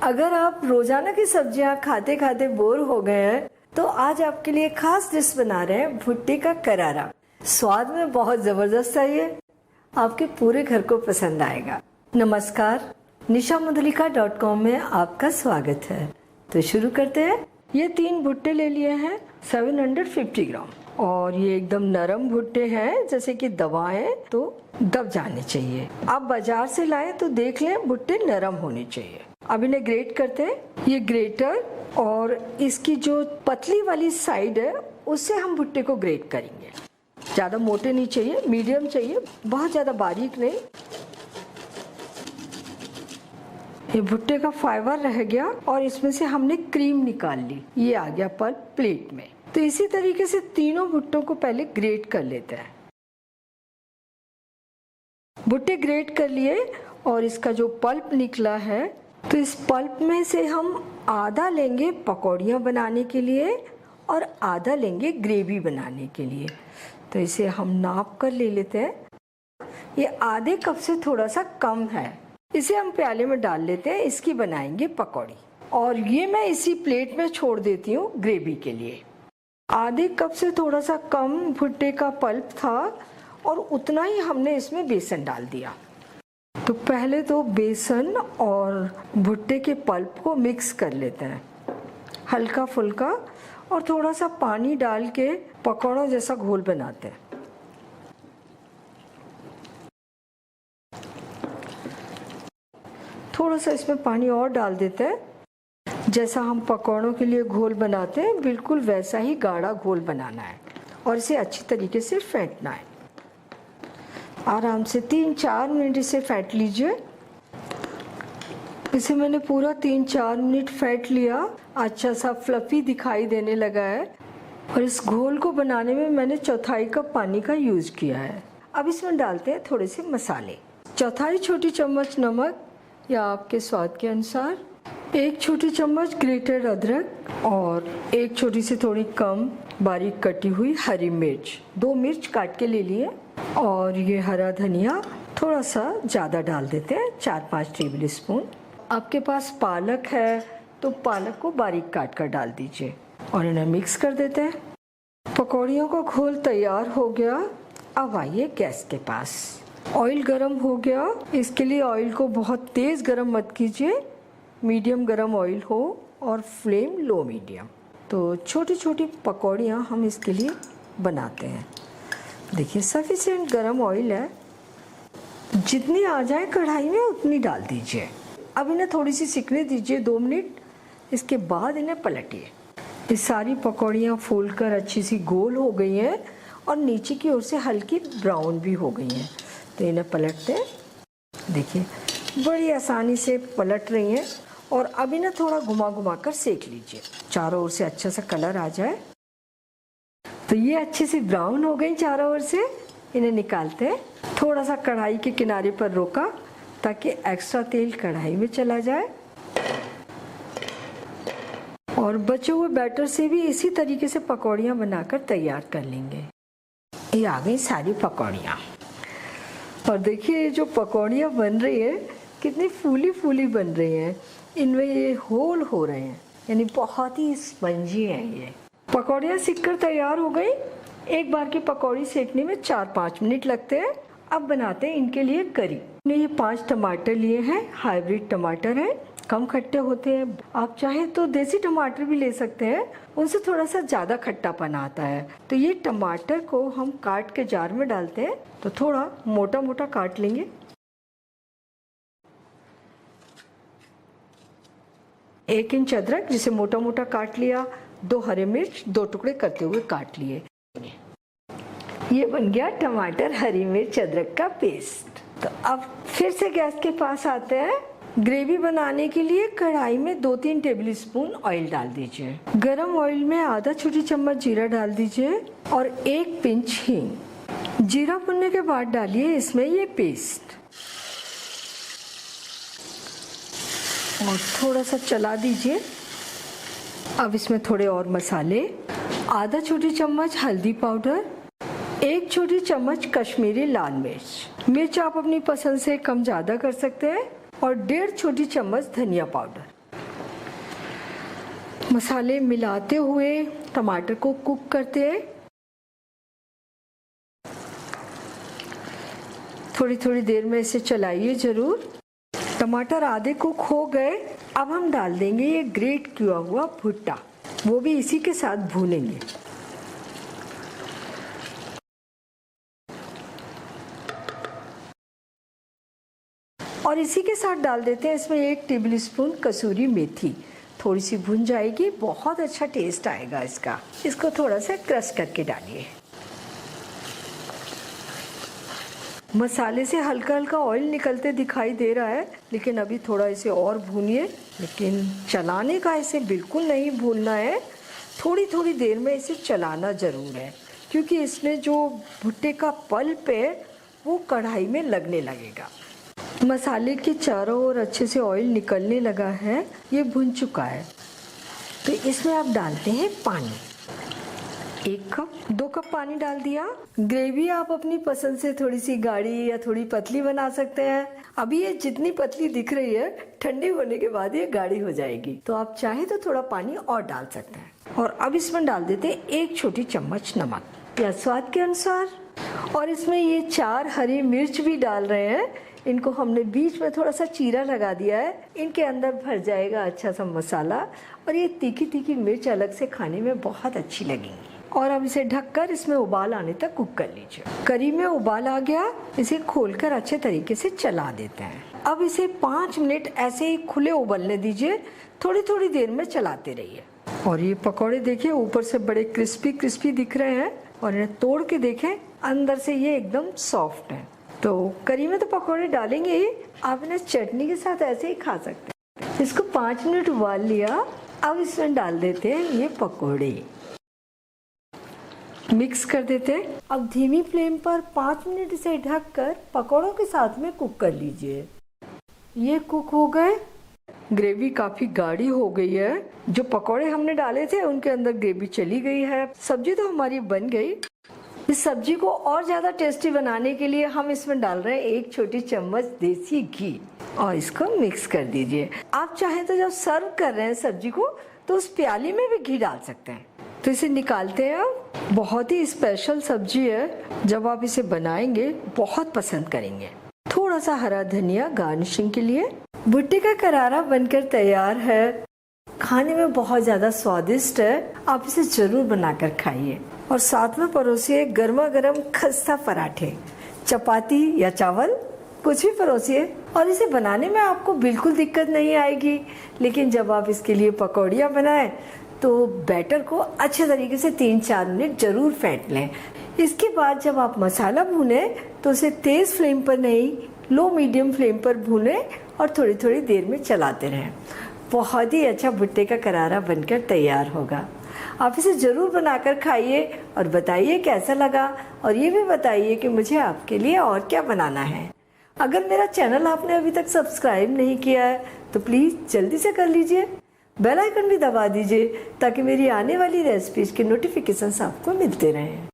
अगर आप रोजाना की सब्जियां खाते खाते बोर हो गए हैं तो आज आपके लिए खास डिश बना रहे हैं भुट्टे का करारा। स्वाद में बहुत जबरदस्त है ये, आपके पूरे घर को पसंद आएगा। नमस्कार, nishamudhalika.com में आपका स्वागत है। तो शुरू करते हैं। ये 3 भुट्टे ले लिए हैं 750 ग्राम और ये एकदम नरम भुट्टे हैं, जैसे कि दबाएं तो दब जाने चाहिए। आप बाजार से लाएं तो देख लें भुट्टे नरम होने चाहिए। अब इन्हें ग्रेट करते हैं। ये ग्रेटर और इसकी जो पतली वाली साइड है उससे हम भुट्टे को ग्रेट करेंगे। ज़्यादा मोटे नहीं चाहिए, मीडियम चाहिए, बहुत ज़्यादा बारीक नहीं। ये भुट्टे का फाइबर रह गया और इसमें से हमने क्रीम निकाल ली। ये आ गया पल्प प्लेट में। तो इसी तरीके से तीनों भुट्टों को पहले ग्रेट कर लेते हैं। भुट्टे ग्रेट कर लिए और इसका जो पल्प निकला है तो इस पल्प में से हम आधा लेंगे पकौड़ियाँ बनाने के लिए और आधा लेंगे ग्रेवी बनाने के लिए। तो इसे हम नाप कर ले लेते हैं। ये आधे कप से थोड़ा सा कम है। इसे हम प्याले में डाल लेते हैं, इसकी बनाएंगे पकौड़ी। और ये मैं इसी प्लेट में छोड़ देती हूँ ग्रेवी के लिए। आधे कप से थोड़ा सा कम भुट्टे का पल्प था और उतना ही हमने इसमें बेसन डाल दिया। तो पहले तो बेसन और भुट्टे के पल्प को मिक्स कर लेते हैं हल्का फुल्का, और थोड़ा सा पानी डाल के पकौड़ों जैसा घोल बनाते हैं। थोड़ा सा इसमें पानी और डाल देते हैं। जैसा हम पकौड़ों के लिए घोल बनाते हैं बिल्कुल वैसा ही गाढ़ा घोल बनाना है और इसे अच्छी तरीके से फेंटना है। आराम से 3-4 मिनट इसे फेंट लीजिए। इसे मैंने पूरा 3-4 मिनट फेंट लिया। अच्छा सा फ्लफी दिखाई देने लगा है और इस घोल को बनाने में मैंने 1/4 कप पानी का यूज किया है। अब इसमें डालते हैं थोड़े से मसाले। 1/4 छोटी चम्मच नमक या आपके स्वाद के अनुसार, 1 छोटी चम्मच ग्रेटेड अदरक और 1 छोटी से थोड़ी कम बारीक कटी हुई हरी मिर्च। 2 मिर्च काट के ले लिए और ये हरा धनिया थोड़ा सा ज़्यादा डाल देते हैं, 4-5 टेबल स्पून। आपके पास पालक है तो पालक को बारीक काट कर डाल दीजिए और इन्हें मिक्स कर देते हैं। पकौड़ियों का घोल तैयार हो गया। अब आइए गैस के पास। ऑयल गरम हो गया। इसके लिए ऑयल को बहुत तेज़ गरम मत कीजिए, मीडियम गरम ऑयल हो और फ्लेम लो मीडियम। तो छोटी छोटी पकौड़ियाँ हम इसके लिए बनाते हैं। देखिए सफिशिएंट गरम ऑयल है, जितनी आ जाए कढ़ाई में उतनी डाल दीजिए। अब इन्हें थोड़ी सी सिकने दीजिए 2 मिनट। इसके बाद इन्हें पलटिए। ये सारी पकौड़ियाँ फूलकर अच्छी सी गोल हो गई हैं और नीचे की ओर से हल्की ब्राउन भी हो गई हैं। तो इन्हें पलटते हैं। देखिए बड़ी आसानी से पलट रही हैं और अब इन्हें थोड़ा घुमा घुमा कर सेक लीजिए, चारों ओर से अच्छा सा कलर आ जाए। तो ये अच्छी सी ब्राउन हो गई चारों ओर से। इन्हें निकालते हैं। थोड़ा सा कढ़ाई के किनारे पर रोका ताकि एक्स्ट्रा तेल कढ़ाई में चला जाए। और बचे हुए बैटर से भी इसी तरीके से पकौड़ियाँ बनाकर तैयार कर लेंगे। ये आ गई सारी पकौड़ियाँ। और देखिए ये जो पकौड़ियाँ बन रही है कितनी फूली फूली बन रही हैं। इनमें ये होल हो रहे हैं, यानी बहुत ही स्पंजी हैं ये पकौड़ियाँ। सिककर तैयार हो गई। एक बार की पकौड़ी सेकने में 4-5 मिनट लगते हैं। अब बनाते हैं इनके लिए करी। मैंने ये 5 टमाटर लिए हैं, हाइब्रिड टमाटर हैं, कम खट्टे होते हैं। आप चाहें तो देसी टमाटर भी ले सकते हैं, उनसे थोड़ा सा ज़्यादा खट्टापन आता है। तो ये टमाटर को हम काट के जार में डालते हैं। तो थोड़ा मोटा मोटा काट लेंगे। 1 इंच अदरक जिसे मोटा मोटा काट लिया। 2 हरे मिर्च 2 टुकड़े करते हुए काट लिए। ये बन गया टमाटर हरी मिर्च अदरक का पेस्ट। तो अब फिर से गैस के पास आते हैं। ग्रेवी बनाने के लिए कढ़ाई में 2-3 टेबल स्पून ऑयल डाल दीजिए। गरम ऑयल में आधा छोटी चम्मच जीरा डाल दीजिए और 1 पिंच हींग। जीरा भुनने के बाद डालिए इसमें ये पेस्ट और थोड़ा सा चला दीजिए। अब इसमें थोड़े और मसाले, आधा छोटी चम्मच हल्दी पाउडर, 1 छोटी चम्मच कश्मीरी लाल मिर्च आप अपनी पसंद से कम ज़्यादा कर सकते हैं, और 1.5 छोटी चम्मच धनिया पाउडर। मसाले मिलाते हुए टमाटर को कुक करते हैं। थोड़ी थोड़ी देर में इसे चलाइए ज़रूर। टमाटर आधे कुक हो गए। अब हम डाल देंगे ये ग्रेट किया हुआ भुट्टा, वो भी इसी के साथ भूनेंगे। और इसी के साथ डाल देते हैं इसमें 1 टेबलस्पून कसूरी मेथी। थोड़ी सी भुन जाएगी, बहुत अच्छा टेस्ट आएगा इसका। इसको थोड़ा सा क्रश करके डालिए। मसाले से हल्का हल्का ऑयल निकलते दिखाई दे रहा है, लेकिन अभी थोड़ा इसे और भूनिए। लेकिन चलाने का इसे बिल्कुल नहीं भूनना है, थोड़ी थोड़ी देर में इसे चलाना ज़रूर है, क्योंकि इसमें जो भुट्टे का पल्प है वो कढ़ाई में लगने लगेगा। मसाले के चारों ओर अच्छे से ऑयल निकलने लगा है, ये भुन चुका है। तो इसमें आप डालते हैं पानी। 1 कप 2 कप पानी डाल दिया। ग्रेवी आप अपनी पसंद से थोड़ी सी गाढ़ी या थोड़ी पतली बना सकते हैं। अभी ये जितनी पतली दिख रही है, ठंडी होने के बाद ये गाढ़ी हो जाएगी, तो आप चाहे तो थोड़ा पानी और डाल सकते हैं। और अब इसमें डाल देते हैं 1 छोटी चम्मच नमक या स्वाद के अनुसार। और इसमें ये 4 हरी मिर्च भी डाल रहे हैं। इनको हमने बीच में थोड़ा सा चीरा लगा दिया है, इनके अंदर भर जाएगा अच्छा सा मसाला। और ये तीखी तीखी मिर्च अलग से खाने में बहुत अच्छी लगेंगी। और अब इसे ढककर इसमें उबाल आने तक कुक कर लीजिए। करी में उबाल आ गया, इसे खोलकर अच्छे तरीके से चला देते हैं। अब इसे 5 मिनट ऐसे ही खुले उबलने दीजिए, थोड़ी थोड़ी देर में चलाते रहिए। और ये पकौड़े देखिए ऊपर से बड़े क्रिस्पी क्रिस्पी दिख रहे हैं, और इन्हें तोड़ के देखें अंदर से ये एकदम सॉफ्ट है। तो करी में तो पकौड़े डालेंगे ही, आप इन्हें चटनी के साथ ऐसे ही खा सकते हैं। इसको 5 मिनट उबाल लिया। अब इसमें डाल देते हैं ये पकौड़े, मिक्स कर देते हैं। अब धीमी फ्लेम पर 5 मिनट इसे ढककर पकौड़ों के साथ में कुक कर लीजिए। ये कुक हो गए। ग्रेवी काफी गाढ़ी हो गई है। जो पकौड़े हमने डाले थे उनके अंदर ग्रेवी चली गई है। सब्जी तो हमारी बन गई। इस सब्जी को और ज्यादा टेस्टी बनाने के लिए हम इसमें डाल रहे हैं 1 छोटी चम्मच देसी घी, और इसको मिक्स कर दीजिए। आप चाहें तो जब सर्व कर रहे हैं सब्जी को, तो उस प्याली में भी घी डाल सकते हैं। तो इसे निकालते हैं। अब बहुत ही स्पेशल सब्जी है, जब आप इसे बनाएंगे बहुत पसंद करेंगे। थोड़ा सा हरा धनिया गार्निशिंग के लिए। भुट्टे का करारा बनकर तैयार है। खाने में बहुत ज्यादा स्वादिष्ट है, आप इसे जरूर बनाकर खाइए। और साथ में परोसिए गर्मा गर्म खस्ता पराठे, चपाती या चावल, कुछ भी परोसिए। और इसे बनाने में आपको बिल्कुल दिक्कत नहीं आएगी। लेकिन जब आप इसके लिए पकौड़ियाँ बनाएं तो बैटर को अच्छे तरीके से 3-4 मिनट जरूर फेंट लें। इसके बाद जब आप मसाला भूने तो उसे तेज फ्लेम पर नहीं, लो मीडियम फ्लेम पर भूने और थोड़ी थोड़ी देर में चलाते रहें। बहुत ही अच्छा भुट्टे का करारा बनकर तैयार होगा। आप इसे जरूर बनाकर खाइए और बताइए कैसा लगा। और ये भी बताइए कि मुझे आपके लिए और क्या बनाना है। अगर मेरा चैनल आपने अभी तक सब्सक्राइब नहीं किया है तो प्लीज़ जल्दी से कर लीजिए। बेल आइकन भी दबा दीजिए ताकि मेरी आने वाली रेसिपीज के नोटिफिकेशंस आपको मिलते रहें।